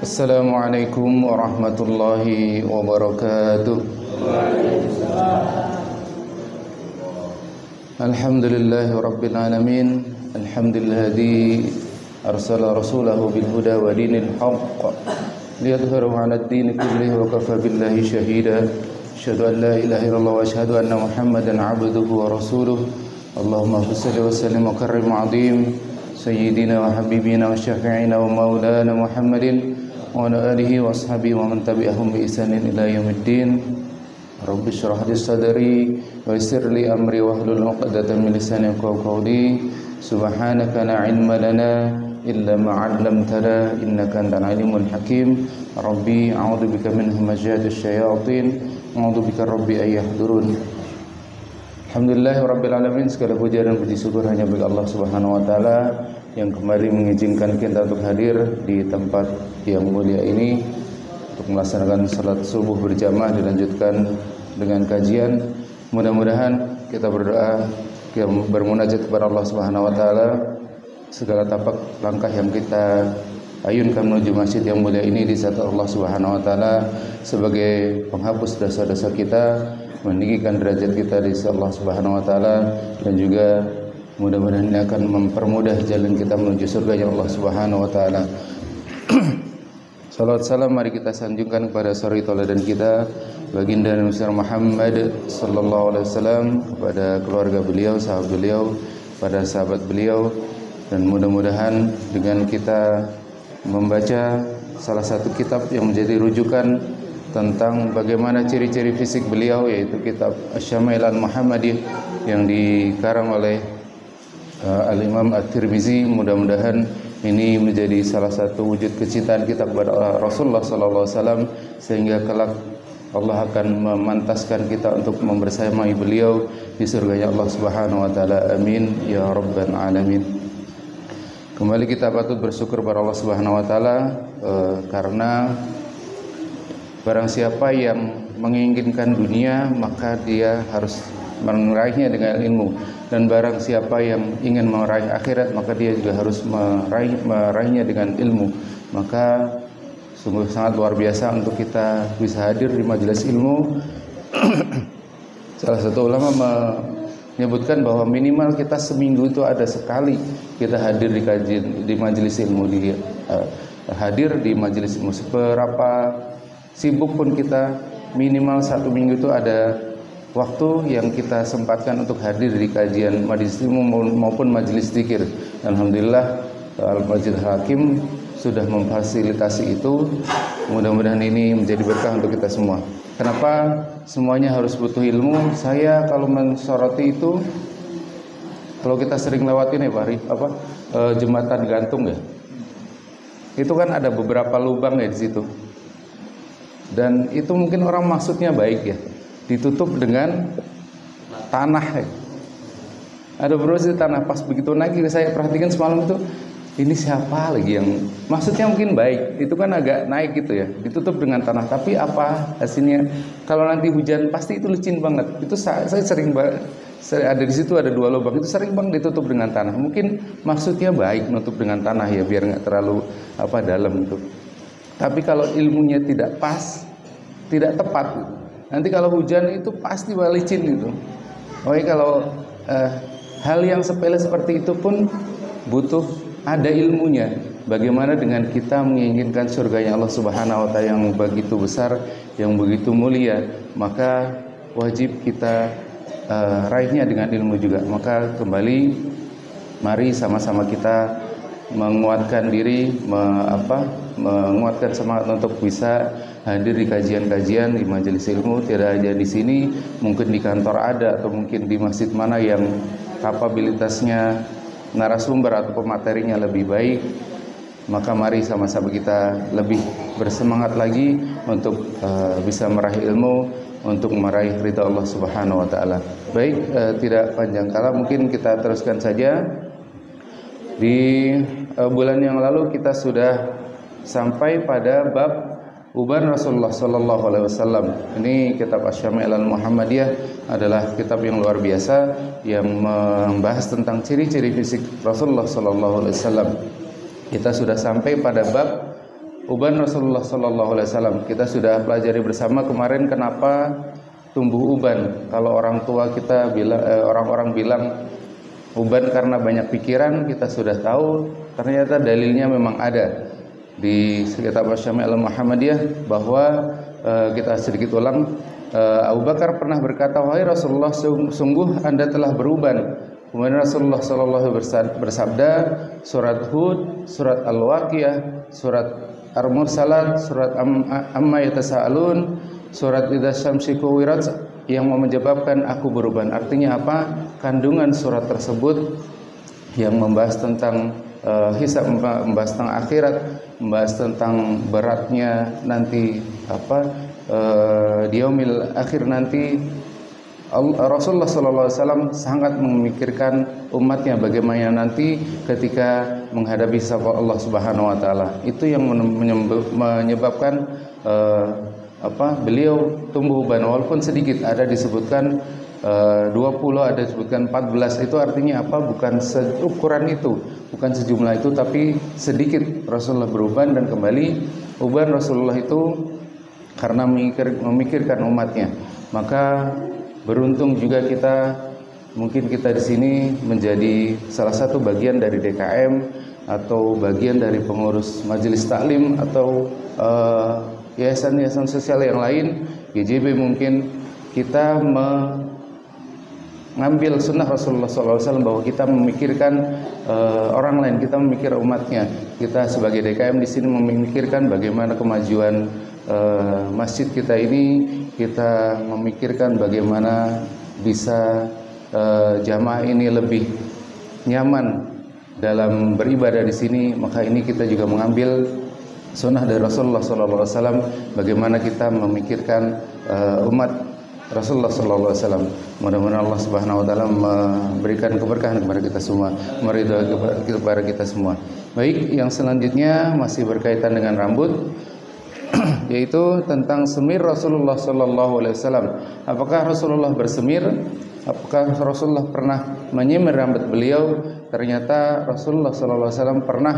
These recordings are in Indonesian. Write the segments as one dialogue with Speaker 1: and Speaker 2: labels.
Speaker 1: Assalamualaikum warahmatullahi wabarakatuh. Alhamdulillahi rabbil alamin. Alhamdulilladzi arsala rasulahu bil huda wa dinil haqq liyadhhirahu 'alad dini kullihi wa kafa billahi shahida. Asyhadu an la ilaha illallah wa asyhadu anna Muhammadan 'abduhu wa rasuluh. Allahumma shalli wa sallim wa karrim 'azim sayyidina wa habibina wa syafi'ina wa maulana Muhammadin wa ala alihi wa ashabihi wa man tabi'ahum bi ihsanin ila yaumiddin. Rabbi shrah li sadri wa yassir li amri wahlul 'uqdatam min lisani yafqahu qawli. Subhanaka la 'ilma lana illa ma 'allamtana innaka antal alimul hakim. Rabbi a'udzu bika min hamazati syayatin wa a'udzu bika rabbi ay yahdurun. Alhamdulillahirabbil alamin. Segala puja dan puji syukur hanya bagi Allah Subhanahu wa taala yang kembali mengizinkan kita untuk hadir di tempat yang mulia ini untuk melaksanakan salat subuh berjamaah, dilanjutkan dengan kajian. Mudah-mudahan kita berdoa, kita bermunajat kepada Allah Subhanahu wa taala, segala tapak langkah yang kita ayunkan menuju masjid yang mulia ini di saat Allah Subhanahu wa taala sebagai penghapus dosa-dosa kita, meninggikan derajat kita di sisi Allah Subhanahu wa taala, dan juga mudah-mudahan ini akan mempermudah jalan kita menuju surga Allah Subhanahu wa taala. Salawat salam mari kita sanjungkan kepada suri tauladan kita, baginda Nabi Muhammad sallallahu alaihi wasallam, kepada keluarga beliau, sahabat beliau, pada sahabat beliau, dan mudah-mudahan dengan kita membaca salah satu kitab yang menjadi rujukan tentang bagaimana ciri-ciri fisik beliau, yaitu kitab Asy-Syama'il Al-Muhammadiyah yang dikarang oleh Al-Imam At-Tirmizi. Mudah-mudahan ini menjadi salah satu wujud kecintaan kita kepada Rasulullah sallallahu alaihi wasallam, sehingga kelak Allah akan memantaskan kita untuk membersamai beliau di surganya Allah Subhanahu wa taala. Amin ya rabbal alamin. Kembali kita patut bersyukur kepada Allah Subhanahu wa taala karena barang siapa yang menginginkan dunia maka dia harus meraihnya dengan ilmu, dan barang siapa yang ingin meraih akhirat maka dia juga harus meraihnya dengan ilmu. Maka sungguh sangat luar biasa untuk kita bisa hadir di majelis ilmu. Salah satu ulama menyebutkan bahwa minimal kita seminggu itu ada sekali kita hadir di kajian, di majelis ilmu, hadir di majelis ilmu. Seberapa sibuk pun kita, minimal satu minggu itu ada waktu yang kita sempatkan untuk hadir di kajian majelis ilmu maupun majelis zikir. Alhamdulillah Al-Masjid Hakim sudah memfasilitasi itu. Mudah-mudahan ini menjadi berkah untuk kita semua. Kenapa semuanya harus butuh ilmu? Saya kalau mensoroti itu, kalau kita sering lewatin ya Pak, jembatan gantung ya, itu kan ada beberapa lubang ya di situ. Dan itu mungkin orang maksudnya baik ya, ditutup dengan tanah ya. Ada beberapa di tanah, pas begitu naik saya perhatikan semalam itu, ini siapa lagi yang maksudnya mungkin baik, itu kan agak naik gitu ya, ditutup dengan tanah, tapi apa hasilnya? Kalau nanti hujan pasti itu licin banget. Itu saya sering ada di situ ada 2 lubang, itu sering banget ditutup dengan tanah. Mungkin maksudnya baik nutup dengan tanah ya, biar nggak terlalu dalam itu. Tapi kalau ilmunya tidak pas, tidak tepat, nanti kalau hujan itu pasti licin itu. Oke, kalau hal yang sepele seperti itu pun butuh ada ilmunya. Bagaimana dengan kita menginginkan surganya Allah Subhanahu wa taala yang begitu besar, yang begitu mulia, maka wajib kita raihnya dengan ilmu juga. Maka kembali mari sama-sama kita menguatkan diri, menguatkan semangat untuk bisa hadir di kajian-kajian di majelis ilmu. Tidak hanya di sini, mungkin di kantor ada, atau mungkin di masjid mana yang kapabilitasnya narasumber atau pematerinya lebih baik. Maka mari sama-sama kita lebih bersemangat lagi untuk bisa meraih ilmu, untuk meraih ridha Allah Subhanahu wa taala. Baik, tidak panjang kala, mungkin kita teruskan saja. Di bulan yang lalu kita sudah sampai pada bab uban Rasulullah sallallahu alaihi wasallam. Ini kitab Asy-Syama'il Al-Muhammadiyah adalah kitab yang luar biasa yang membahas tentang ciri-ciri fisik Rasulullah sallallahu alaihi wasallam. Kita sudah sampai pada bab uban Rasulullah sallallahu alaihi wasallam. Kita sudah pelajari bersama kemarin kenapa tumbuh uban. Kalau orang tua kita bilang orang-orang bilang uban karena banyak pikiran, kita sudah tahu ternyata dalilnya memang ada di kitab Asy-Syamil Al-Muhammadiyah bahwa kita sedikit ulang. Abu Bakar pernah berkata, "Wahai Rasulullah, sungguh Anda telah beruban." Kemudian Rasulullah sallallahu alaihi wasallam bersabda, surat Hud, surat Al-Waqiah, surat Al-Mursalat, surat Amma Yatasaalun, surat Idza Syamsi Kuwirat yang menyebabkan aku beruban. Artinya apa? Kandungan surat tersebut yang membahas tentang hisab, membahas tentang akhirat, membahas tentang beratnya nanti di yaumil akhir nanti. Rasulullah SAW sangat memikirkan umatnya bagaimana nanti ketika menghadapi hisab Allah Subhanahu Wa Taala. Itu yang menyebabkan beliau tumbuh uban, walaupun sedikit. Ada disebutkan 20, ada disebutkan 14. Itu artinya apa? Bukan seukuran itu, bukan sejumlah itu, tapi sedikit Rasulullah beruban. Dan kembali uban Rasulullah itu karena memikirkan umatnya. Maka beruntung juga kita, mungkin kita di sini menjadi salah satu bagian dari DKM atau bagian dari pengurus majelis taklim atau yayasan-yayasan sosial yang lain, GJB mungkin. Kita mengambil sunnah Rasulullah SAW bahwa kita memikirkan orang lain, kita memikir umatnya. Kita sebagai DKM di sini memikirkan bagaimana kemajuan masjid kita ini, kita memikirkan bagaimana bisa jamaah ini lebih nyaman dalam beribadah di sini. Maka ini kita juga mengambil sunnah dari Rasulullah SAW, bagaimana kita memikirkan umat Rasulullah SAW. Mudah-mudahan Allah Subhanahu Wa Taala memberikan keberkahan kepada kita semua, meridhai kepada kita semua. Baik, yang selanjutnya masih berkaitan dengan rambut, yaitu tentang semir Rasulullah sallallahu alaihi wasallam. Apakah Rasulullah bersemir? Apakah Rasulullah pernah menyemir rambut beliau? Ternyata Rasulullah sallallahu alaihi wasallam pernah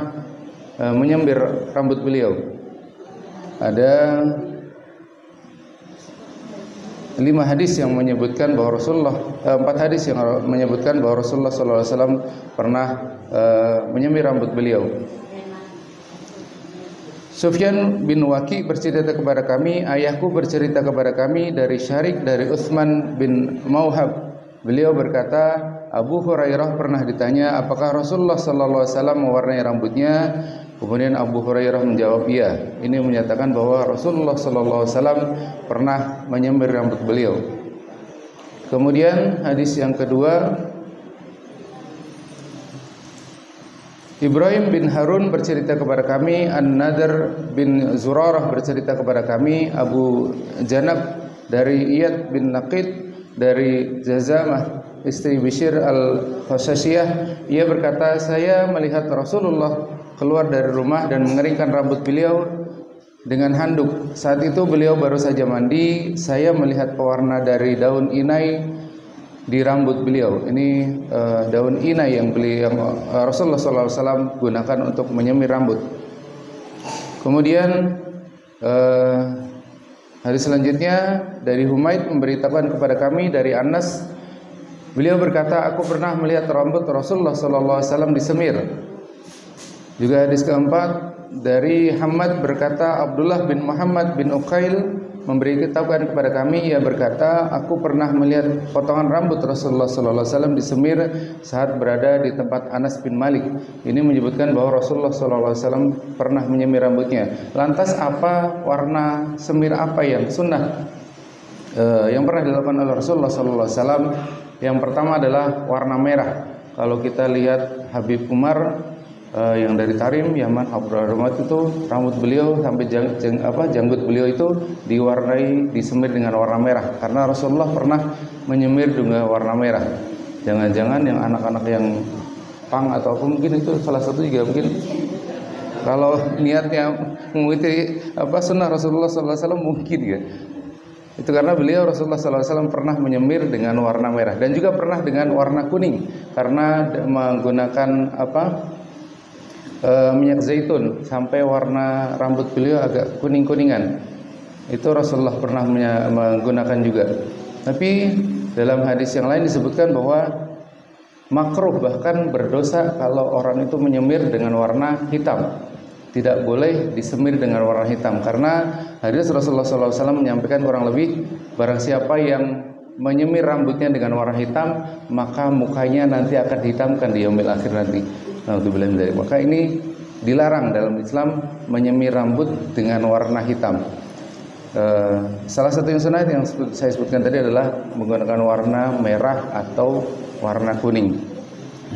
Speaker 1: menyemir rambut beliau. Ada 5 hadis yang menyebutkan bahwa Rasulullah 4 hadis yang menyebutkan bahwa Rasulullah sallallahu alaihi wasallam pernah menyemir rambut beliau. Sufyan bin Waqi bercerita kepada kami, ayahku bercerita kepada kami dari Syarik dari Utsman bin Mauhab. Beliau berkata, Abu Hurairah pernah ditanya, apakah Rasulullah sallallahu alaihi wasallam mewarnai rambutnya? Kemudian Abu Hurairah menjawab, iya. Ini menyatakan bahwa Rasulullah sallallahu alaihi wasallam pernah menyemir rambut beliau. Kemudian hadis yang kedua, Ibrahim bin Harun bercerita kepada kami, An-Nadr bin Zurarah bercerita kepada kami, Abu Janab dari Iyad bin Naqid dari Jazamah istri Bishr al-Khasasiyah, ia berkata, saya melihat Rasulullah keluar dari rumah dan mengeringkan rambut beliau dengan handuk. Saat itu beliau baru saja mandi. Saya melihat pewarna dari daun inai di rambut beliau. Ini daun inai yang Rasulullah SAW gunakan untuk menyemir rambut. Kemudian hadis selanjutnya dari Humaid memberitakan kepada kami dari Anas, beliau berkata, aku pernah melihat rambut Rasulullah SAW disemir. Juga hadis keempat dari Hamad berkata, Abdullah bin Muhammad bin Uqail memberitahukan kepada kami, ia berkata, aku pernah melihat potongan rambut Rasulullah SAW disemir saat berada di tempat Anas bin Malik. Ini menyebutkan bahwa Rasulullah SAW pernah menyemir rambutnya. Lantas apa warna semir apa yang sunnah yang pernah dilakukan oleh Rasulullah SAW? Yang pertama adalah warna merah. Kalau kita lihat Habib Umar yang dari Tarim, Yaman, Hadramaut, itu rambut beliau sampai janggut beliau itu diwarnai, disemir dengan warna merah, karena Rasulullah pernah menyemir dengan warna merah. Jangan-jangan yang anak-anak yang pang atau mungkin itu salah satu juga mungkin kalau niatnya mengikuti sunnah Rasulullah SAW mungkin ya. Itu karena beliau Rasulullah SAW pernah menyemir dengan warna merah dan juga pernah dengan warna kuning, karena menggunakan minyak zaitun sampai warna rambut beliau agak kuning-kuningan. Itu Rasulullah pernah menggunakan juga. Tapi dalam hadis yang lain disebutkan bahwa makruh bahkan berdosa kalau orang itu menyemir dengan warna hitam. Tidak boleh disemir dengan warna hitam karena hadis Rasulullah SAW menyampaikan kurang lebih barang siapa yang menyemir rambutnya dengan warna hitam maka mukanya nanti akan dihitamkan di yaumil akhir nanti. Maka ini dilarang dalam Islam menyemir rambut dengan warna hitam. Salah satu yang sunnah yang saya sebutkan tadi adalah menggunakan warna merah atau warna kuning.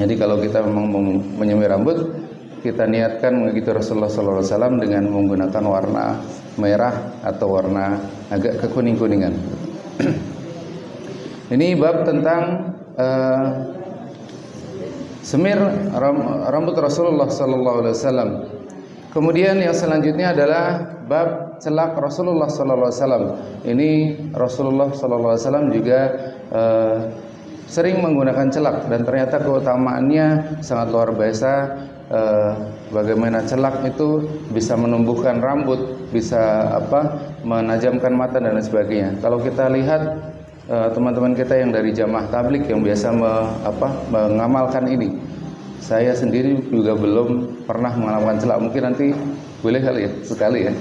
Speaker 1: Jadi kalau kita memang mau menyemir rambut, kita niatkan mengikuti Rasulullah SAW dengan menggunakan warna merah atau warna agak kekuning-kuningan. Ini bab tentang semir rambut Rasulullah SAW. Kemudian yang selanjutnya adalah bab celak Rasulullah SAW. Ini Rasulullah SAW juga sering menggunakan celak dan ternyata keutamaannya sangat luar biasa. Bagaimana celak itu bisa menumbuhkan rambut, bisa menajamkan mata dan lain sebagainya. Kalau kita lihat teman-teman kita yang dari jamaah tablik yang biasa mengamalkan ini, saya sendiri juga belum pernah mengamalkan celak. Mungkin nanti boleh kali ya sekali ya.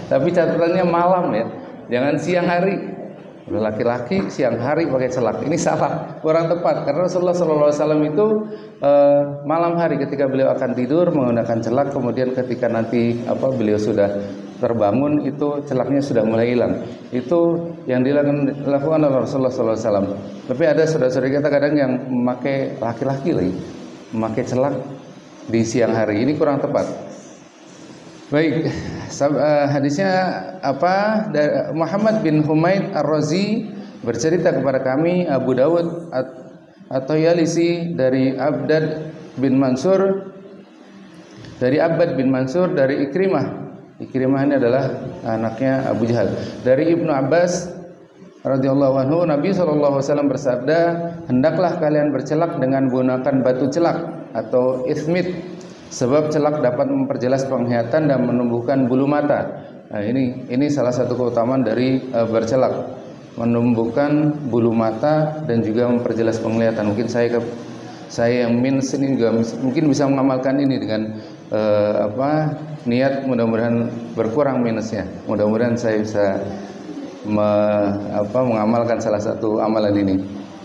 Speaker 1: Tapi catatannya malam ya, jangan siang hari. Laki-laki siang hari pakai celak, ini salah, kurang tepat karena Rasulullah SAW itu malam hari ketika beliau akan tidur menggunakan celak, kemudian ketika nanti beliau sudah terbangun itu celaknya sudah mulai hilang. Itu yang dilakukan oleh Rasulullah SAW. Tapi ada saudara-saudara kita kadang yang memakai laki-laki lagi memakai celak di siang hari, ini kurang tepat. Baik, hadisnya dari Muhammad bin Humaid Ar-Razi bercerita kepada kami Abu Dawud atau Yalisi dari Abbad bin Mansur dari Ikrimah. Ikrimah ini adalah anaknya Abu Jahal. Dari Ibnu Abbas radhiyallahu anhu, Nabi SAW bersabda, hendaklah kalian bercelak dengan menggunakan batu celak atau ismit. Sebab celak dapat memperjelas penglihatan dan menumbuhkan bulu mata. Nah, ini salah satu keutamaan dari bercelak, menumbuhkan bulu mata dan juga memperjelas penglihatan. Mungkin saya yang minus ini juga mungkin bisa mengamalkan ini dengan niat mudah-mudahan berkurang minusnya. Mudah-mudahan saya bisa mengamalkan salah satu amalan ini,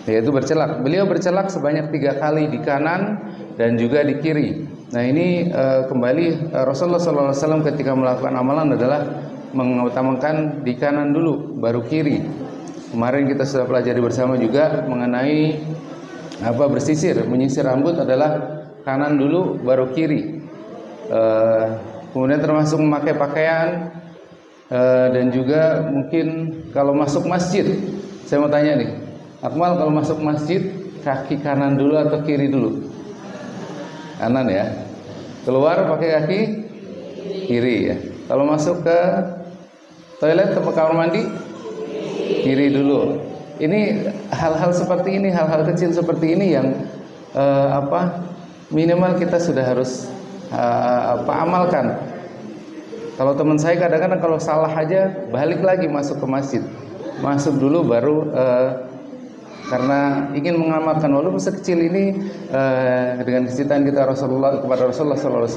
Speaker 1: yaitu bercelak. Beliau bercelak sebanyak 3 kali di kanan dan juga di kiri. Nah ini kembali Rasulullah SAW ketika melakukan amalan adalah mengutamakan di kanan dulu baru kiri. Kemarin kita sudah pelajari bersama juga mengenai bersisir, menyisir rambut adalah kanan dulu baru kiri. Kemudian termasuk memakai pakaian dan juga mungkin kalau masuk masjid. Saya mau tanya nih, Akmal, kalau masuk masjid kaki kanan dulu atau kiri dulu? Kanan ya. Keluar pakai kaki kiri ya. Kalau masuk ke toilet atau kamar mandi kiri dulu. Ini hal-hal seperti ini, hal-hal kecil seperti ini yang minimal kita sudah harus amalkan. Kalau teman saya kadang-kadang kalau salah aja balik lagi masuk ke masjid. Masuk dulu baru karena ingin mengamalkan, walaupun sekecil ini dengan kecintaan kita kepada Rasulullah SAW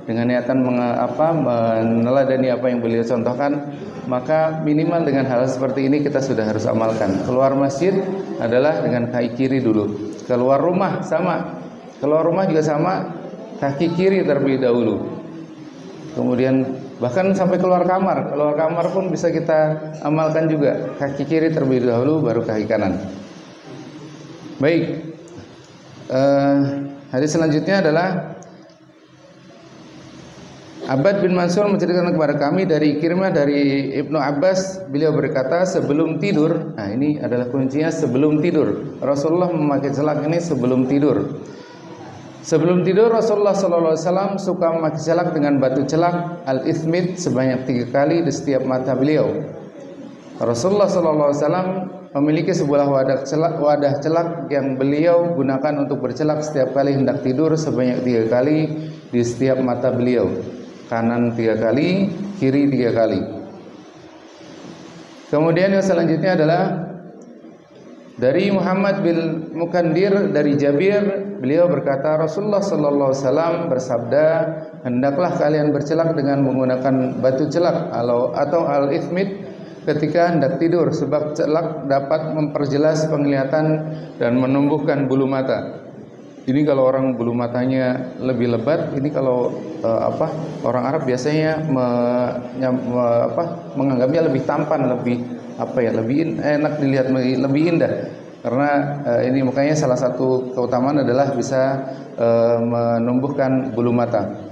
Speaker 1: dengan niatan meneladani apa yang beliau contohkan, maka minimal dengan hal seperti ini kita sudah harus amalkan. Keluar masjid adalah dengan kaki kiri dulu. Keluar rumah sama, keluar rumah juga sama, kaki kiri terlebih dahulu. Kemudian bahkan sampai keluar kamar pun bisa kita amalkan juga, kaki kiri terlebih dahulu baru kaki kanan. Baik, hadis selanjutnya adalah Abbad bin Mansur menceritakan kepada kami dari Ikrimah dari Ibnu Abbas, beliau berkata sebelum tidur, nah ini adalah kuncinya, sebelum tidur Rasulullah memakai celak ini sebelum tidur. Sebelum tidur Rasulullah SAW suka memakai celak dengan batu celak al-ithmit sebanyak 3 kali di setiap mata beliau. Rasulullah SAW memiliki sebuah wadah celak yang beliau gunakan untuk bercelak setiap kali hendak tidur sebanyak 3 kali di setiap mata beliau, kanan 3 kali, kiri 3 kali. Kemudian yang selanjutnya adalah dari Muhammad bin Mukandir dari Jabir, beliau berkata Rasulullah sallallahu alaihi wasallam bersabda, hendaklah kalian bercelak dengan menggunakan batu celak atau al-ithmit ketika hendak tidur, sebab celak dapat memperjelas penglihatan dan menumbuhkan bulu mata. Ini kalau orang bulu matanya lebih lebat, ini kalau orang Arab biasanya menganggapnya lebih tampan, lebih enak dilihat, lebih indah. Karena ini makanya salah satu keutamaan adalah bisa menumbuhkan bulu mata.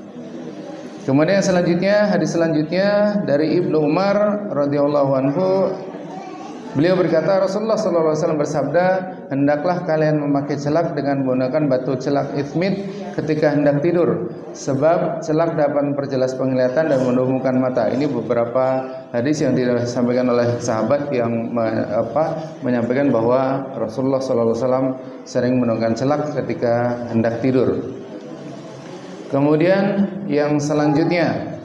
Speaker 1: Kemudian hadis selanjutnya dari Ibnu Umar radhiyallahu anhu, beliau berkata Rasulullah sallallahu alaihi wasallam bersabda, hendaklah kalian memakai celak dengan menggunakan batu celak ithmit ketika hendak tidur, sebab celak dapat memperjelas penglihatan dan menumbuhkan mata. Ini beberapa hadis yang disampaikan oleh sahabat yang menyampaikan bahwa Rasulullah sallallahu alaihi wasallam sering menggunakan celak ketika hendak tidur. Kemudian yang selanjutnya,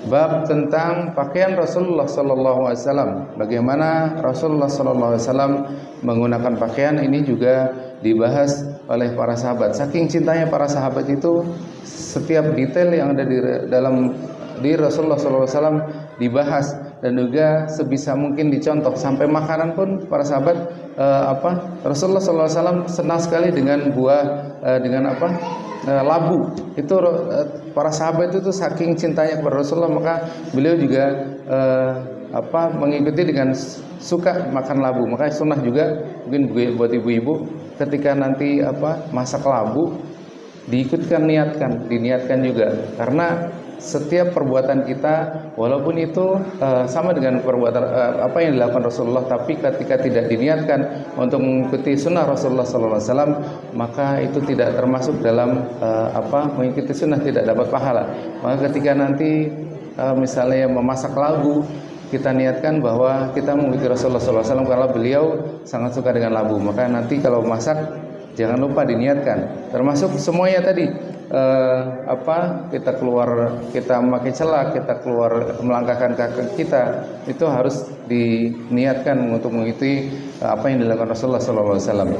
Speaker 1: bab tentang pakaian Rasulullah sallallahu alaihi wasallam. Bagaimana Rasulullah sallallahu alaihi wasallam menggunakan pakaian, ini juga dibahas oleh para sahabat. Saking cintanya para sahabat itu, setiap detail yang ada di Rasulullah sallallahu alaihi wasallam dibahas dan juga sebisa mungkin dicontoh. Sampai makanan pun para sahabat Rasulullah sallallahu alaihi wasallam senang sekali dengan labu. Itu para sahabat itu saking cintanya kepada Rasulullah, maka beliau juga mengikuti dengan suka makan labu. Makanya sunnah juga mungkin buat ibu-ibu ketika nanti masak labu diniatkan juga, karena setiap perbuatan kita walaupun itu sama dengan perbuatan apa yang dilakukan Rasulullah, tapi ketika tidak diniatkan untuk mengikuti sunnah Rasulullah sallallahu alaihi wasallam, maka itu tidak termasuk dalam mengikuti sunnah, tidak dapat pahala. Maka ketika nanti misalnya memasak labu, kita niatkan bahwa kita mengikuti Rasulullah sallallahu alaihi wasallam karena beliau sangat suka dengan labu, maka nanti kalau masak jangan lupa diniatkan. Termasuk semuanya tadi, kita memakai celak, kita keluar melangkahkan kaki kita, itu harus diniatkan untuk mengikuti apa yang dilakukan Rasulullah sallallahu alaihi wasallam.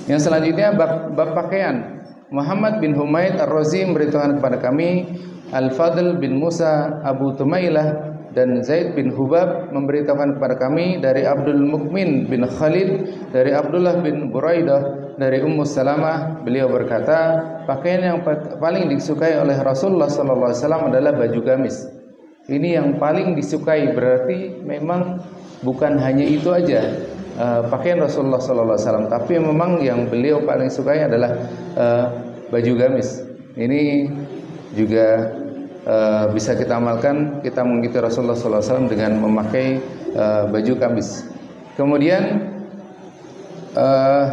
Speaker 1: Yang selanjutnya bab pakaian. Muhammad bin Humaid Ar-Razi memberitahukan kepada kami, Al-Fadl bin Musa Abu Tumailah dan Zaid bin Hubab memberitahukan kepada kami dari Abdul Mukmin bin Khalid, dari Abdullah bin Buraidah, dari Ummu Salamah, beliau berkata, pakaian yang paling disukai oleh Rasulullah sallallahu alaihi wasallam adalah baju gamis. Ini yang paling disukai, berarti memang bukan hanya itu aja pakaian Rasulullah sallallahu alaihi wasallam, tapi memang yang beliau paling sukai adalah baju gamis. Ini juga bisa kita amalkan, kita mengikuti Rasulullah sallallahu alaihi wasallam dengan memakai baju gamis. Kemudian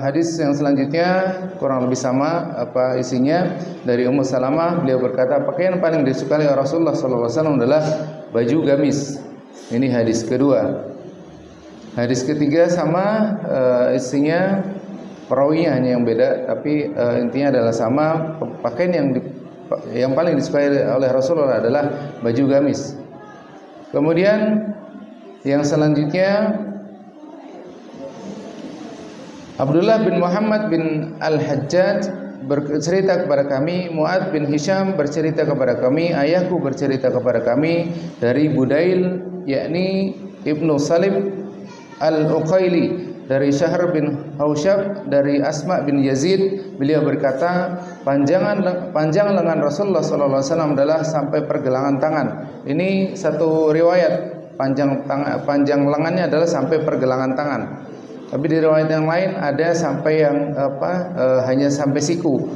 Speaker 1: hadis yang selanjutnya kurang lebih sama isinya, dari Ummu Salamah, beliau berkata pakaian paling disukai oleh Rasulullah sallallahu alaihi wasallam adalah baju gamis. Ini hadis kedua. Hadis ketiga sama isinya, perawinya hanya yang beda, tapi intinya adalah sama. Pakaian yang paling disukai oleh Rasulullah adalah baju gamis. Kemudian yang selanjutnya, Abdullah bin Muhammad bin Al-Hajjaj bercerita kepada kami, Mu'ad bin Hisham bercerita kepada kami, ayahku bercerita kepada kami dari Budail, yakni Ibnu Salim Al-Uqaili, dari Syahr bin Hausyab, dari Asma bin Yazid, beliau berkata, panjang lengan Rasulullah sallallahu alaihi wasallam adalah sampai pergelangan tangan. Ini satu riwayat, panjang lengannya adalah sampai pergelangan tangan. Tapi di riwayat yang lain ada sampai yang hanya sampai siku.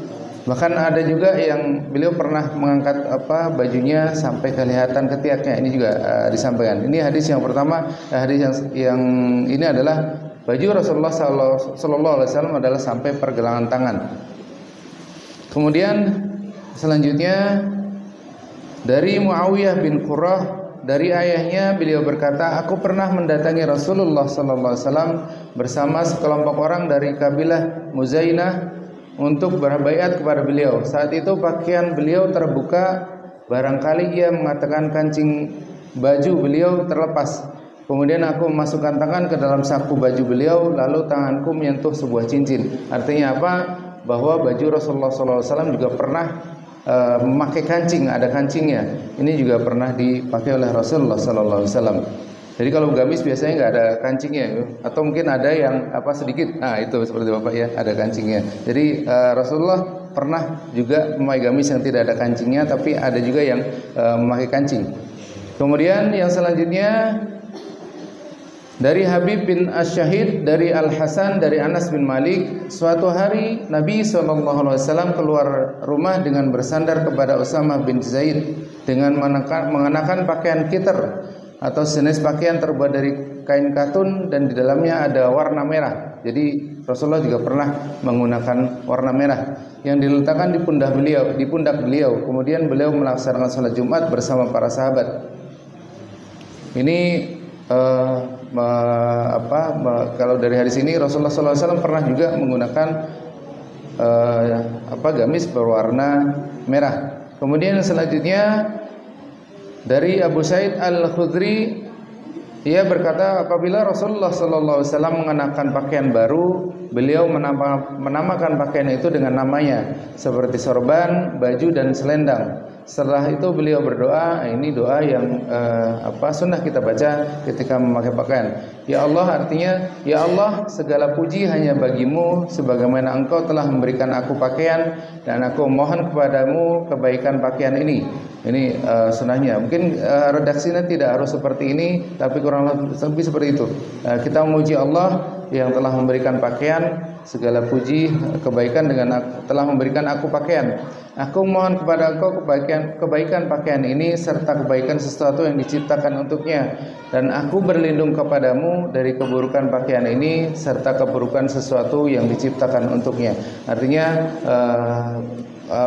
Speaker 1: Bahkan ada juga yang beliau pernah mengangkat bajunya sampai kelihatan ketiaknya. Ini juga disampaikan. Ini hadis yang pertama. Hadis yang ini adalah baju Rasulullah sallallahu alaihi wasallam adalah sampai pergelangan tangan. Kemudian selanjutnya dari Muawiyah bin Qurrah, dari ayahnya beliau berkata, aku pernah mendatangi Rasulullah sallallahu alaihi wasallam bersama sekelompok orang dari kabilah Muzainah untuk berbaiat kepada beliau. Saat itu pakaian beliau terbuka, barangkali ia mengatakan kancing baju beliau terlepas. Kemudian aku memasukkan tangan ke dalam saku baju beliau, lalu tanganku menyentuh sebuah cincin. Artinya apa? Bahwa baju Rasulullah SAW juga pernah memakai kancing, ada kancingnya. Ini juga pernah dipakai oleh Rasulullah SAW. Jadi kalau gamis biasanya nggak ada kancingnya, atau mungkin ada yang sedikit. Nah itu seperti Bapak ya, ada kancingnya. Jadi Rasulullah pernah juga memakai gamis yang tidak ada kancingnya, tapi ada juga yang memakai kancing. Kemudian yang selanjutnya dari Habib bin Ash-Shahid, dari Al-Hasan, dari Anas bin Malik, suatu hari Nabi SAW keluar rumah dengan bersandar kepada Usamah bin Zaid dengan mengenakan pakaian kitar atau jenis pakaian terbuat dari kain katun dan di dalamnya ada warna merah. Jadi Rasulullah juga pernah menggunakan warna merah yang diletakkan di pundak beliau. Kemudian beliau melaksanakan salat Jumat bersama para sahabat. Ini kalau dari hadis ini Rasulullah SAW pernah juga menggunakan gamis berwarna merah. Kemudian selanjutnya dari Abu Sa'id Al-Khudri, ia berkata apabila Rasulullah SAW mengenakan pakaian baru, beliau menamakan pakaian itu dengan namanya, seperti sorban, baju dan selendang. Setelah itu beliau berdoa. Ini doa yang sunnah kita baca ketika memakai pakaian. Ya Allah, artinya ya Allah, segala puji hanya bagimu, sebagaimana engkau telah memberikan aku pakaian dan aku mohon kepadamu kebaikan pakaian ini. Ini sunnahnya. Mungkin redaksinya tidak harus seperti ini, tapi kurang lebih seperti itu. Kita memuji Allah yang telah memberikan pakaian, segala puji kebaikan telah memberikan aku pakaian. Aku mohon kepada engkau kebaikan pakaian ini serta kebaikan sesuatu yang diciptakan untuknya, dan aku berlindung kepadamu dari keburukan pakaian ini serta keburukan sesuatu yang diciptakan untuknya. Artinya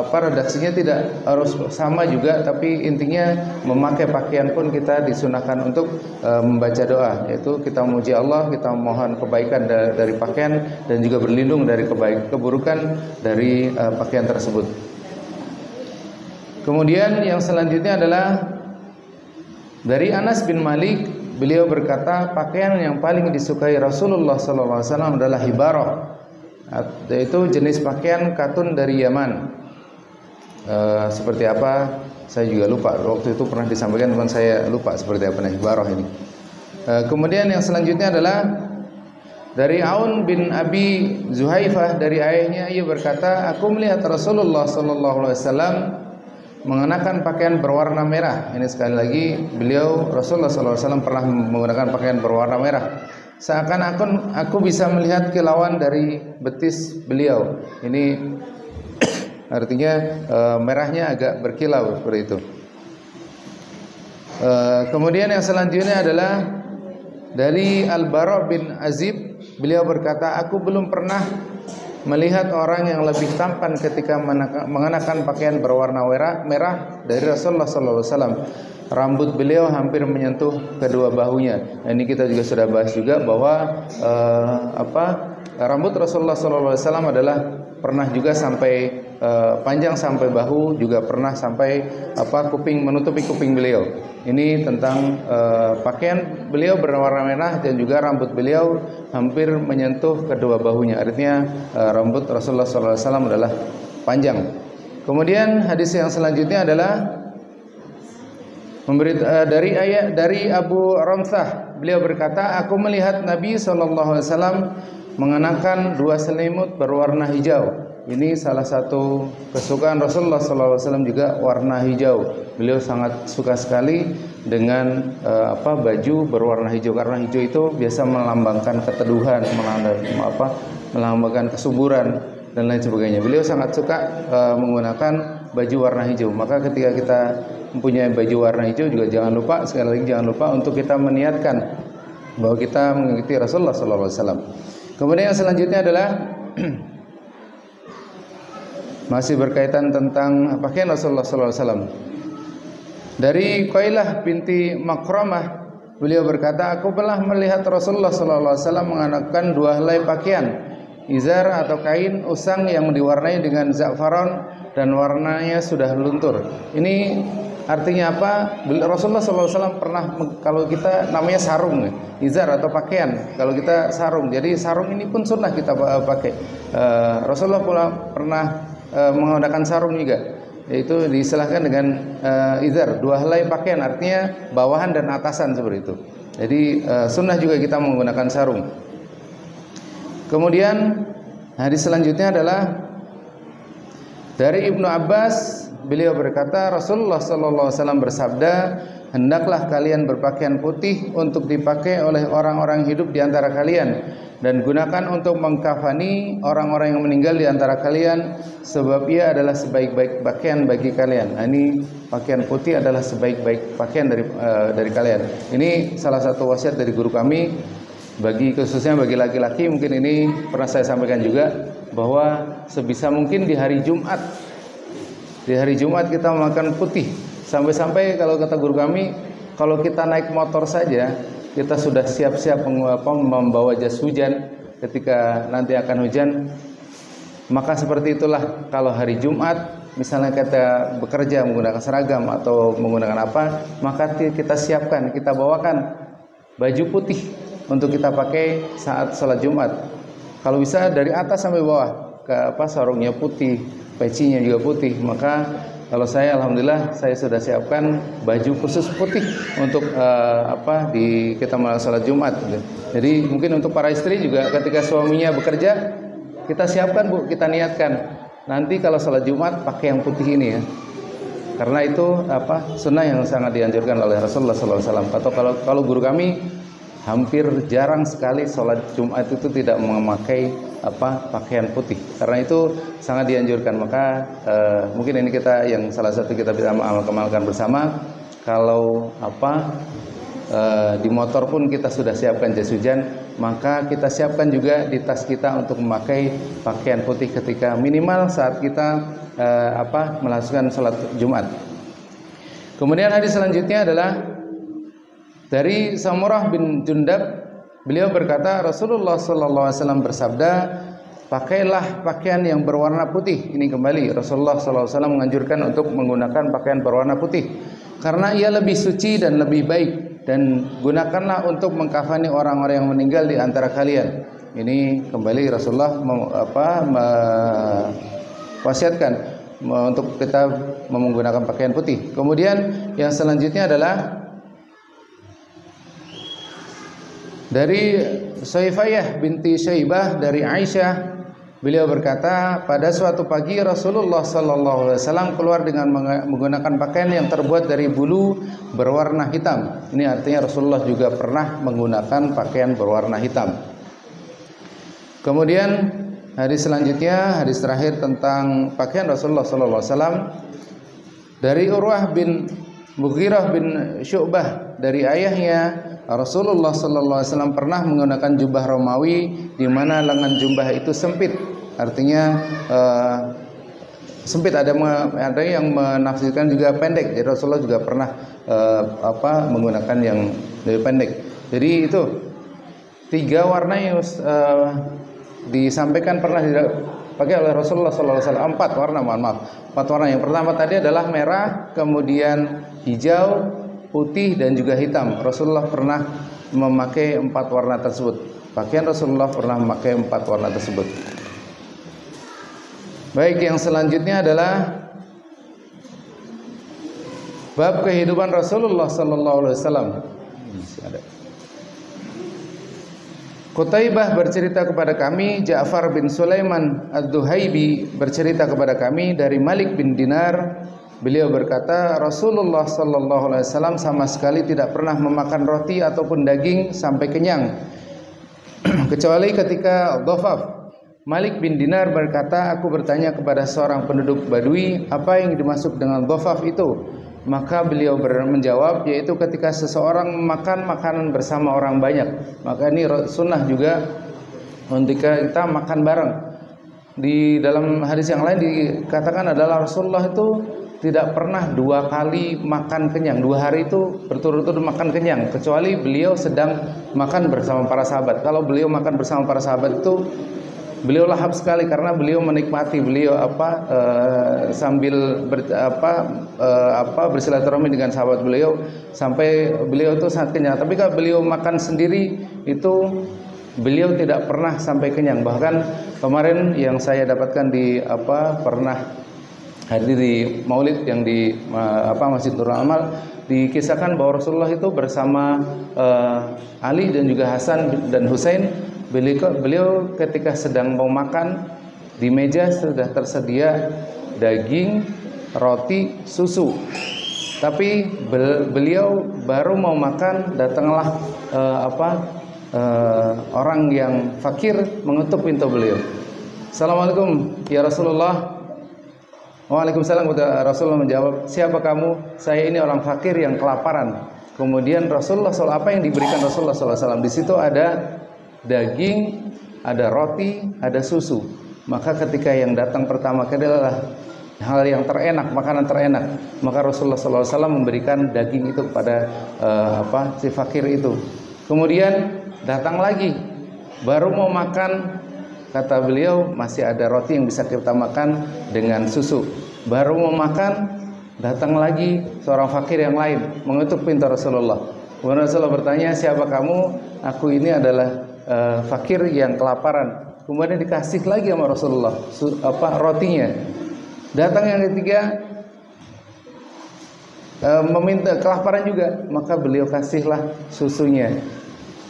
Speaker 1: redaksinya tidak harus sama juga, tapi intinya memakai pakaian pun kita disunahkan untuk membaca doa, yaitu kita memuji Allah, kita mohon kebaikan dari pakaian dan juga berlindung dari keburukan dari pakaian tersebut. Kemudian yang selanjutnya adalah dari Anas bin Malik, beliau berkata pakaian yang paling disukai Rasulullah SAW adalah hibarah, yaitu jenis pakaian katun dari Yaman. Seperti apa saya juga lupa, waktu itu pernah disampaikan teman saya, lupa seperti apa hibarah ini. Kemudian yang selanjutnya adalah dari Aun bin Abi Zuhaifah, dari ayahnya, ia berkata aku melihat Rasulullah SAW mengenakan pakaian berwarna merah. Ini sekali lagi Rasulullah SAW pernah menggunakan pakaian berwarna merah. Seakan-akan aku bisa melihat kilauan dari betis beliau. Ini artinya merahnya agak berkilau seperti itu. Kemudian yang selanjutnya adalah dari Al-Bara bin Azib, beliau berkata aku belum pernah melihat orang yang lebih tampan ketika mengenakan pakaian berwarna merah dari Rasulullah SAW. Rambut beliau hampir menyentuh kedua bahunya. Ini kita juga sudah bahas juga bahwa rambut Rasulullah SAW adalah pernah juga sampai panjang sampai bahu, juga pernah sampai menutupi kuping beliau. Ini tentang pakaian beliau berwarna merah dan juga rambut beliau hampir menyentuh kedua bahunya. Artinya rambut Rasulullah SAW adalah panjang. Kemudian hadis yang selanjutnya adalah dari Abu Ramsah, beliau berkata aku melihat Nabi SAW mengenakan dua selimut berwarna hijau. Ini salah satu kesukaan Rasulullah SAW juga warna hijau. Beliau sangat suka sekali dengan baju berwarna hijau, karena hijau itu biasa melambangkan keteduhan, melambangkan kesuburan dan lain sebagainya. Beliau sangat suka menggunakan baju warna hijau. Maka ketika kita mempunyai baju warna hijau juga sekali lagi jangan lupa untuk kita meniatkan bahwa kita mengikuti Rasulullah SAW. Kemudian yang selanjutnya adalah masih berkaitan tentang pakaian Rasulullah SAW. Dari Qailah binti Makramah, beliau berkata aku pernah melihat Rasulullah SAW mengenakan dua helai pakaian. izar atau kain usang yang diwarnai dengan za'faron dan warnanya sudah luntur. Ini artinya apa? Rasulullah SAW pernah, kalau kita namanya sarung, izar atau pakaian. Kalau kita sarung, jadi sarung ini pun sunnah kita pakai. Rasulullah pernah menggunakan sarung juga, yaitu diistilahkan dengan izar, dua helai pakaian, artinya bawahan dan atasan seperti itu. Jadi sunnah juga kita menggunakan sarung. Kemudian hadis selanjutnya adalah dari Ibnu Abbas, beliau berkata Rasulullah SAW bersabda, hendaklah kalian berpakaian putih untuk dipakai oleh orang-orang hidup di antara kalian, dan gunakan untuk mengkafani orang-orang yang meninggal di antara kalian, sebab ia adalah sebaik-baik pakaian bagi kalian. Nah, ini pakaian putih adalah sebaik-baik pakaian dari kalian. Ini salah satu wasiat dari guru kami, khususnya bagi laki-laki. Mungkin ini pernah saya sampaikan juga, bahwa sebisa mungkin di hari Jumat kita memakan putih. Sampai-sampai kalau kata guru kami, kalau kita naik motor saja kita sudah siap-siap membawa jas hujan ketika nanti akan hujan. Maka seperti itulah kalau hari Jumat misalnya kita bekerja menggunakan seragam atau menggunakan apa, maka kita siapkan, kita bawakan baju putih untuk kita pakai saat sholat Jumat. Kalau bisa dari atas sampai bawah, sarungnya putih, pecinya juga putih. Maka kalau saya, alhamdulillah, saya sudah siapkan baju khusus putih untuk kita melakukan sholat Jumat. Jadi mungkin untuk para istri juga, ketika suaminya bekerja, kita siapkan, Bu, kita niatkan nanti kalau sholat Jumat pakai yang putih ini ya. Karena itu sunnah yang sangat dianjurkan oleh Rasulullah SAW. Atau kalau guru kami hampir jarang sekali sholat Jumat itu tidak memakai pakaian putih, karena itu sangat dianjurkan. Maka mungkin ini yang salah satu kita bisa amalkan bersama. Kalau di motor pun kita sudah siapkan jas hujan, maka kita siapkan juga di tas kita untuk memakai pakaian putih ketika minimal saat kita melakukan sholat Jumat. Kemudian hadis selanjutnya adalah dari Samurah bin Jundab, beliau berkata Rasulullah SAW bersabda, pakailah pakaian yang berwarna putih. Ini kembali Rasulullah SAW menganjurkan untuk menggunakan pakaian berwarna putih karena ia lebih suci dan lebih baik, dan gunakanlah untuk mengkafani orang-orang yang meninggal di antara kalian. Ini kembali Rasulullah wasiatkan untuk kita menggunakan pakaian putih. Kemudian yang selanjutnya adalah dari Saifiyah binti Syaibah dari Aisyah, beliau berkata, pada suatu pagi Rasulullah SAW keluar dengan menggunakan pakaian yang terbuat dari bulu berwarna hitam. Ini artinya Rasulullah juga pernah menggunakan pakaian berwarna hitam. Kemudian hadis selanjutnya, hadis terakhir tentang pakaian Rasulullah SAW, dari Urwah bin Mughirah bin Syu'bah dari ayahnya, Rasulullah SAW pernah menggunakan jubah Romawi di mana lengan jubah itu sempit. Artinya sempit, ada yang menafsirkan juga pendek. Jadi Rasulullah juga pernah menggunakan yang lebih pendek. Jadi itu 3 warna yang disampaikan pernah dipakai oleh Rasulullah SAW. 4 warna, mohon maaf. 4 warna. Yang pertama tadi adalah merah, kemudian hijau, putih, dan juga hitam. Rasulullah pernah memakai 4 warna tersebut. Pakaian Rasulullah pernah memakai 4 warna tersebut. Baik, yang selanjutnya adalah bab kehidupan Rasulullah SAW. Qutaibah bercerita kepada kami, Ja'far bin Sulaiman Ad-Duhaibi bercerita kepada kami dari Malik bin Dinar. Beliau berkata, Rasulullah SAW sama sekali tidak pernah memakan roti ataupun daging sampai kenyang, kecuali ketika dhafaf. Malik bin Dinar berkata, aku bertanya kepada seorang penduduk Badui, apa yang dimaksud dengan dhafaf itu? Maka beliau menjawab, yaitu ketika seseorang makan makanan bersama orang banyak. Maka ini sunnah juga ketika kita makan bareng. Di dalam hadis yang lain dikatakan adalah Rasulullah itu tidak pernah 2 kali makan kenyang, 2 hari itu berturut-turut makan kenyang, kecuali beliau sedang makan bersama para sahabat. Kalau beliau makan bersama para sahabat itu beliau lahap sekali karena beliau menikmati, beliau sambil bersilaturahmi dengan sahabat beliau sampai beliau itu sangat kenyang. Tapi kalau beliau makan sendiri itu beliau tidak pernah sampai kenyang. Bahkan kemarin yang saya dapatkan di pernah hadir di Maulid yang di Masjid Nurul Amal, dikisahkan bahwa Rasulullah itu bersama Ali dan juga Hasan dan Husain. Beliau ketika sedang mau makan, di meja sudah tersedia daging, roti, susu. Tapi beliau baru mau makan, datanglah orang yang fakir mengetuk pintu beliau. Assalamualaikum ya Rasulullah. Waalaikumsalam. Rasulullah menjawab, siapa kamu? Saya ini orang fakir yang kelaparan. Kemudian Rasulullah SAW, apa yang diberikan Rasulullah SAW? Di situ ada daging, ada roti, ada susu. Maka ketika yang datang pertama kali adalah hal yang terenak, makanan terenak, maka Rasulullah SAW memberikan daging itu kepada si fakir itu. Kemudian datang lagi, baru mau makan, kata beliau masih ada roti yang bisa kita makan dengan susu. Baru mau makan, datang lagi seorang fakir yang lain mengetuk pintu Rasulullah. Kemudian Rasulullah bertanya, siapa kamu? Aku ini adalah fakir yang kelaparan. Kemudian dikasih lagi sama Rasulullah rotinya. Datang yang ketiga, meminta kelaparan juga, maka beliau kasihlah susunya.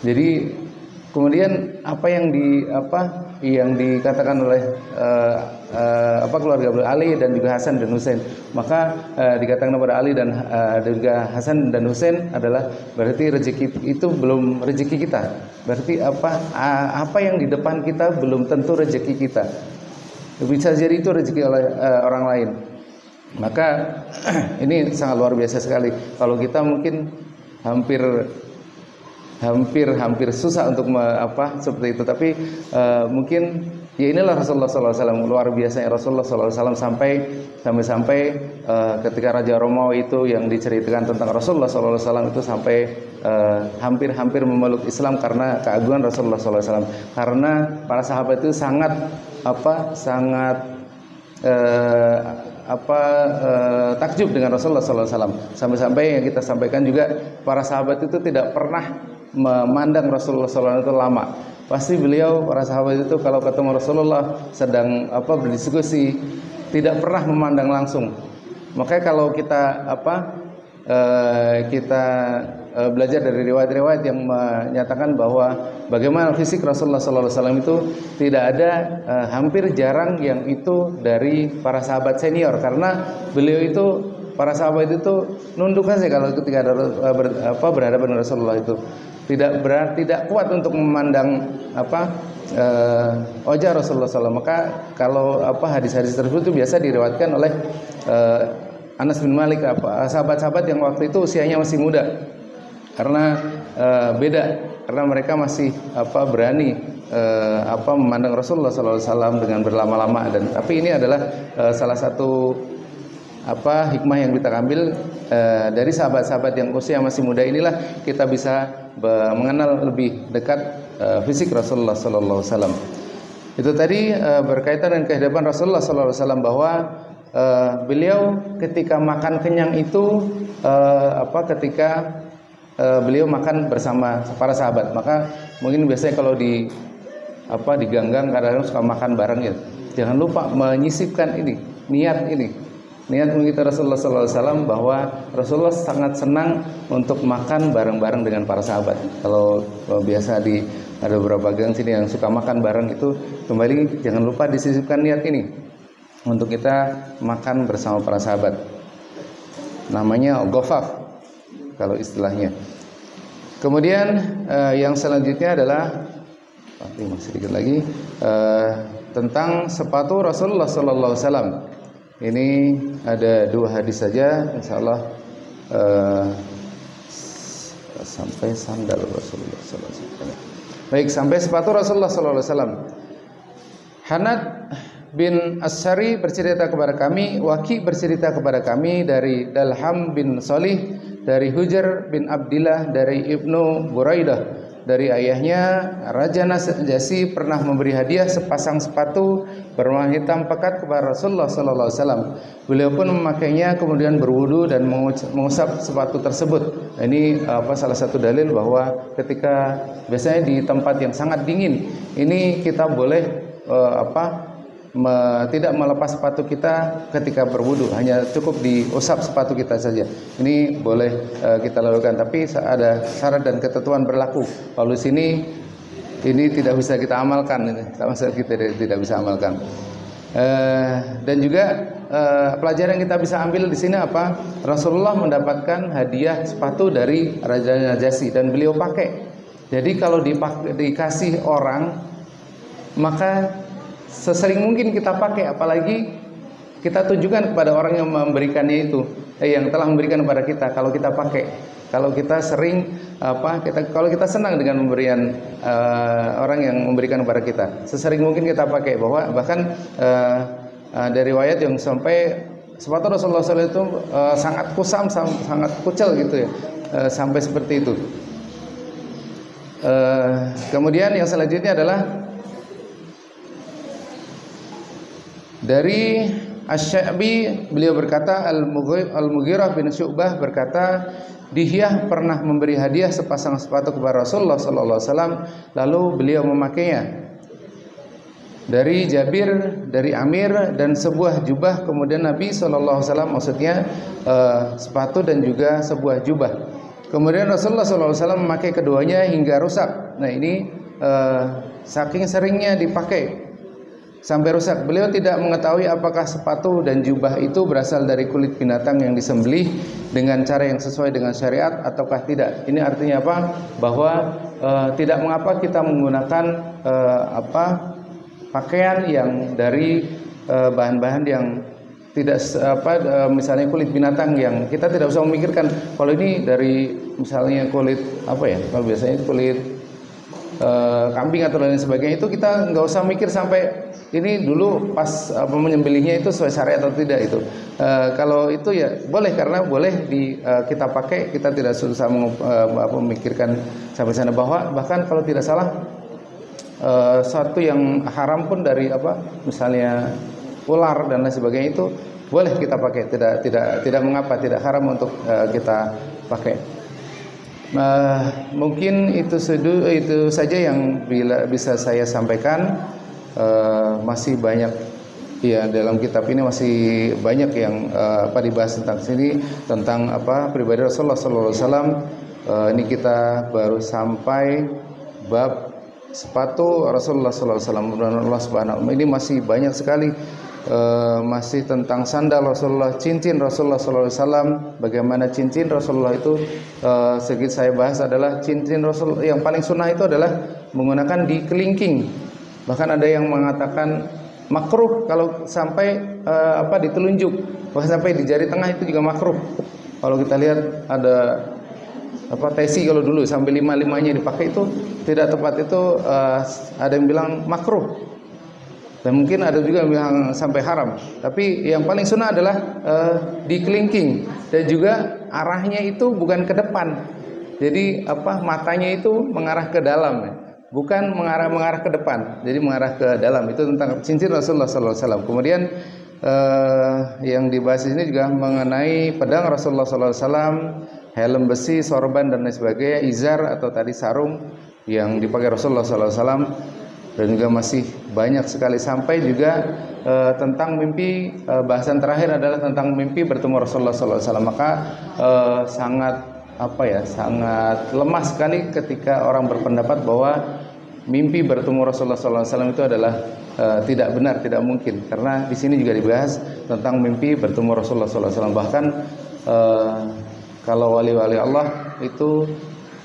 Speaker 1: Jadi kemudian apa yang dikatakan oleh keluarga Ali dan juga Hasan dan Husain, maka dikatakan kepada Ali dan juga Hasan dan Husain adalah berarti rezeki itu belum rezeki kita. Berarti apa yang di depan kita belum tentu rezeki kita. Bisa jadi itu rezeki oleh orang lain. Maka ini sangat luar biasa sekali. Kalau kita mungkin hampir susah untuk seperti itu, tapi mungkin ya inilah Rasulullah SAW, luar biasanya Rasulullah SAW sampai ketika Raja Romawi itu yang diceritakan tentang Rasulullah SAW itu sampai hampir memeluk Islam karena keagungan Rasulullah SAW. Karena para sahabat itu sangat takjub dengan Rasulullah SAW. Sampai yang kita sampaikan juga, para sahabat itu tidak pernah memandang Rasulullah SAW itu lama. Pasti para sahabat itu kalau ketemu Rasulullah sedang berdiskusi, tidak pernah memandang langsung. Makanya kalau kita belajar dari riwayat-riwayat yang menyatakan bahwa bagaimana fisik Rasulullah SAW itu tidak ada, hampir jarang yang itu dari para sahabat senior, karena beliau itu, para sahabat itu nunduk saja kalau ketika berhadapan dengan Rasulullah itu. Tidak kuat untuk memandang wajah Rasulullah SAW. Maka kalau hadis-hadis tersebut itu biasa diriwayatkan oleh Anas bin Malik, sahabat-sahabat yang waktu itu usianya masih muda. Karena beda, karena mereka masih berani memandang Rasulullah SAW dengan berlama-lama. Dan tapi ini adalah salah satu hikmah yang kita ambil dari sahabat-sahabat yang usia masih muda inilah, kita bisa mengenal lebih dekat fisik Rasulullah sallallahu alaihi wasallam. Itu tadi berkaitan dengan kehidupan Rasulullah sallallahu alaihi wasallam, bahwa beliau ketika makan kenyang itu ketika beliau makan bersama para sahabat. Maka mungkin biasanya kalau di ganggang kadang-kadang suka makan bareng ya. Jangan lupa menyisipkan niat kita Rasulullah SAW, bahwa Rasulullah sangat senang untuk makan bareng-bareng dengan para sahabat. Kalau biasa ada beberapa gang sini yang suka makan bareng itu, kembali jangan lupa disisipkan niat ini untuk kita makan bersama para sahabat. Namanya ghafaf kalau istilahnya. Kemudian yang selanjutnya adalah sedikit lagi tentang sepatu Rasulullah SAW. Ini ada 2 hadis saja, insyaallah sampai sandal Rasulullah SAW. Baik, sampai sepatu Rasulullah SAW. Hanad bin As-Sari bercerita kepada kami, Waki bercerita kepada kami dari Dalham bin Salih, dari Hujar bin Abdillah, dari Ibnu Buraidah, dari ayahnya, Raja Najasyi pernah memberi hadiah sepasang sepatu berwarna hitam pekat kepada Rasulullah sallallahu alaihi wasallam. Beliau pun memakainya kemudian berwudu dan mengusap sepatu tersebut. Nah, ini salah satu dalil bahwa ketika biasanya di tempat yang sangat dingin, ini kita boleh tidak melepas sepatu kita ketika berwudu, hanya cukup diusap sepatu kita saja. Ini boleh kita lakukan, tapi ada syarat dan ketentuan berlaku. Kalau di sini ini tidak bisa kita amalkan, sama sekali kita tidak bisa amalkan. Dan juga pelajaran yang kita bisa ambil di sini apa? Rasulullah mendapatkan hadiah sepatu dari Raja Najasyi dan beliau pakai. Jadi kalau dikasih orang, maka sesering mungkin kita pakai, apalagi kita tunjukkan kepada orang yang memberikannya itu, yang telah memberikan kepada kita. Kalau kita pakai, kalau kita sering kalau kita senang dengan pemberian orang yang memberikan kepada kita, sesering mungkin kita pakai. Bahkan dari riwayat yang sampai sepatu Rasulullah SAW itu sangat kusam, sangat kucel gitu ya, sampai seperti itu. Kemudian yang selanjutnya adalah dari Asy-Sya'bi, beliau berkata, Al-Mughirah bin Syu'bah berkata, Dihyah pernah memberi hadiah sepasang sepatu kepada Rasulullah sallallahu alaihi wasallam, lalu beliau memakainya. Dari Jabir, dari Amir, dan sebuah jubah. Kemudian Nabi sallallahu alaihi wasallam, maksudnya sepatu dan juga sebuah jubah. Kemudian Rasulullah sallallahu alaihi wasallam memakai keduanya hingga rusak. Nah, ini saking seringnya dipakai sampai rusak. Beliau tidak mengetahui apakah sepatu dan jubah itu berasal dari kulit binatang yang disembelih dengan cara yang sesuai dengan syariat ataukah tidak. Ini artinya apa? Bahwa tidak mengapa kita menggunakan pakaian yang dari bahan-bahan yang tidak misalnya kulit binatang, yang kita tidak usah memikirkan kalau ini dari misalnya kulit kalau biasanya kulit kambing atau lain sebagainya, itu kita nggak usah mikir sampai ini dulu pas menyembelihnya itu sesuai syariat atau tidak itu. Kalau itu ya boleh, karena boleh kita pakai, kita tidak susah memikirkan sampai sana. Bahkan kalau tidak salah satu yang haram pun dari misalnya ular dan lain sebagainya itu boleh kita pakai, tidak mengapa, tidak haram untuk kita pakai. Mungkin itu saja yang bisa saya sampaikan. Masih banyak ya, dalam kitab ini masih banyak yang dibahas tentang sini, tentang pribadi Rasulullah sallallahu alaihi wasallam. Ini kita baru sampai bab sepatu Rasulullah sallallahu alaihi wasallam, dan Allah Subhanahu. Ini masih banyak sekali, masih tentang sandal Rasulullah, cincin Rasulullah sallallahu alaihi wasallam. Bagaimana cincin Rasulullah itu, sedikit saya bahas adalah cincin Rasul yang paling sunnah itu adalah menggunakan di kelingking. Bahkan ada yang mengatakan makruh kalau sampai di telunjuk, bahkan sampai di jari tengah itu juga makruh. Kalau kita lihat ada tesi kalau dulu sampai 5-5-nya dipakai itu tidak tepat, itu ada yang bilang makruh. Dan mungkin ada juga yang bilang sampai haram. Tapi yang paling sunnah adalah di kelingking, dan juga arahnya itu bukan ke depan. Jadi matanya itu mengarah ke dalam ya. Bukan mengarah ke depan, jadi mengarah ke dalam. Itu tentang cincin Rasulullah sallallahu alaihi wasallam. Kemudian yang dibahas ini juga mengenai pedang Rasulullah sallallahu alaihi wasallam, helm besi, sorban dan lain sebagainya, izar atau tadi sarung yang dipakai Rasulullah sallallahu alaihi wasallam, dan juga masih banyak sekali, sampai juga tentang mimpi. Bahasan terakhir adalah tentang mimpi bertemu Rasulullah sallallahu alaihi wasallam. Maka sangat lemah sekali ketika orang berpendapat bahwa mimpi bertemu Rasulullah SAW itu adalah tidak benar, tidak mungkin. Karena di sini juga dibahas tentang mimpi bertemu Rasulullah SAW. Bahkan kalau wali-wali Allah itu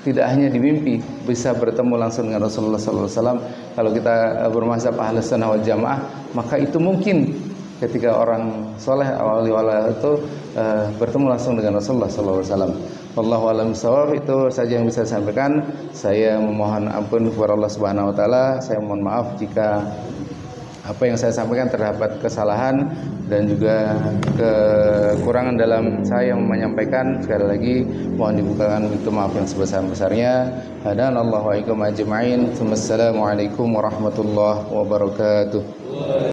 Speaker 1: tidak hanya di mimpi bisa bertemu langsung dengan Rasulullah SAW. Kalau kita bermazhab Ahlus Sunnah wal Jamaah, maka itu mungkin ketika orang soleh wali-wali itu bertemu langsung dengan Rasulullah SAW. Wallahu a'lam bishawab. Itu saja yang bisa saya sampaikan. Saya memohon ampun kepada Allah Subhanahu wa taala. Saya mohon maaf jika apa yang saya sampaikan terdapat kesalahan dan juga kekurangan dalam saya menyampaikan, sekali lagi mohon dibukakan pintu maaf yang sebesar-besarnya. Hadanallahu wa iyyakum ajma'in. Wassalamualaikum warahmatullahi wabarakatuh.